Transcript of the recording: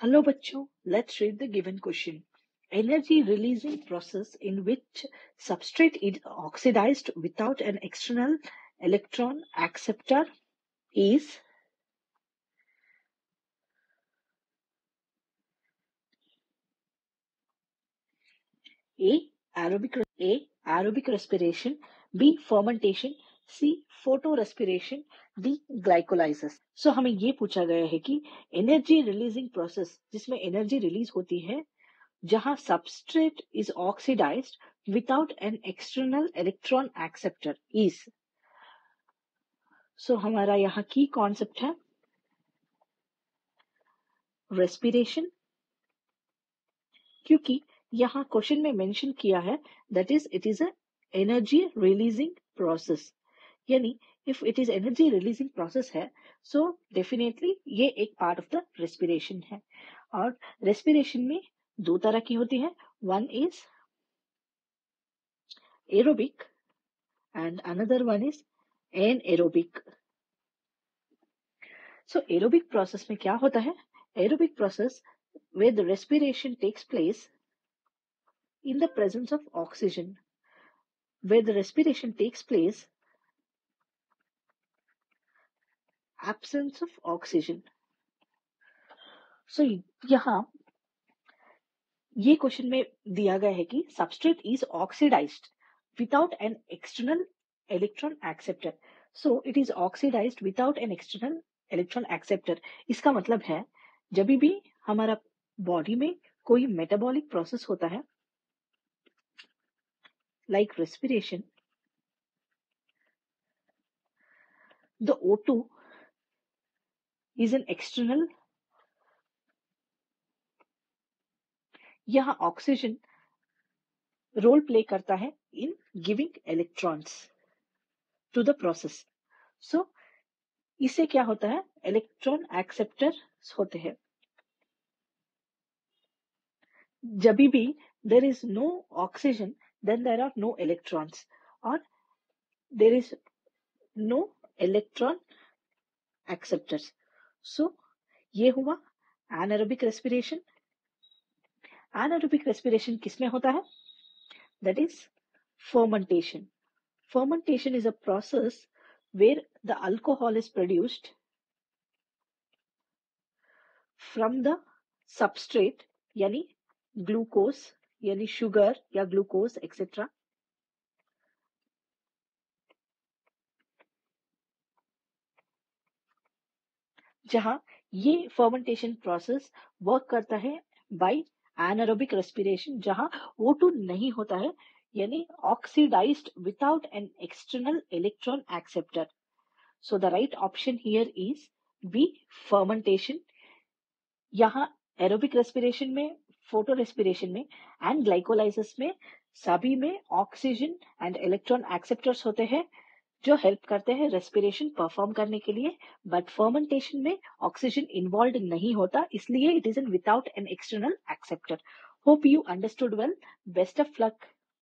Hello बच्चों, let's read the given question. Energy releasing process in which substrate is oxidized without an external electron acceptor is A. Aerobic respiration, B. fermentation, C. photorespiration, D. glycolysis. So हमें ये पूछा गया है कि energy releasing process जिसमें energy release होती है जहां substrate is oxidized without an external electron acceptor is. So हमारा यहाँ की कॉन्सेप्ट है रेस्पिरेशन, क्योंकि यहाँ क्वेश्चन में मेंशन किया है that is it is a energy releasing process, यानी if it is energy releasing process है सो डेफिनेटली ये एक पार्ट ऑफ द रेस्पिरेशन है। और रेस्पिरेशन में दो तरह की होती है, one is aerobic and another one is anaerobic. So aerobic process में क्या होता है? Aerobic process where the respiration takes place in the presence of oxygen, where the respiration takes place absence of oxygen. So यहाँ ये question में दिया गया है कि substrate is oxidized without an external electron acceptor. So it is oxidized without an external electron acceptor. इसका मतलब है जब भी हमारा बॉडी में कोई मेटाबॉलिक प्रोसेस होता है like respiration, the O2 is an external, यहाँ ऑक्सीजन रोल प्ले करता है in giving electrons to the process. So इससे क्या होता है, इलेक्ट्रॉन एक्सेप्टर्स होते हैं। जब भी there is no oxygen then there are no electrons और there is no electron acceptors. So ये हुआ एनारोबिक रेस्पिरेशन। एनारोबिक रेस्पिरेशन किसमें होता है? That is fermentation. Fermentation is a process where the alcohol is produced from the substrate, यानी glucose यानी sugar या glucose etcetera, जहां ये फर्मेंटेशन प्रोसेस वर्क करता है बाय एनारोबिक रेस्पिरेशन, जहां O2 नहीं होता है, यानी oxidised without an external electron acceptor. So the right option here is B, fermentation. यहाँ एरोबिक रेस्पिरेशन में, फोटो रेस्पिरेशन में एंड ग्लाइकोलाइसिस में सभी में ऑक्सीजन एंड इलेक्ट्रॉन एक्सेप्टर्स होते हैं जो हेल्प करते हैं रेस्पिरेशन परफॉर्म करने के लिए, बट फर्मेंटेशन में ऑक्सीजन इन्वॉल्व नहीं होता, इसलिए it is in without an external acceptor. Hope you understood well. Best of luck.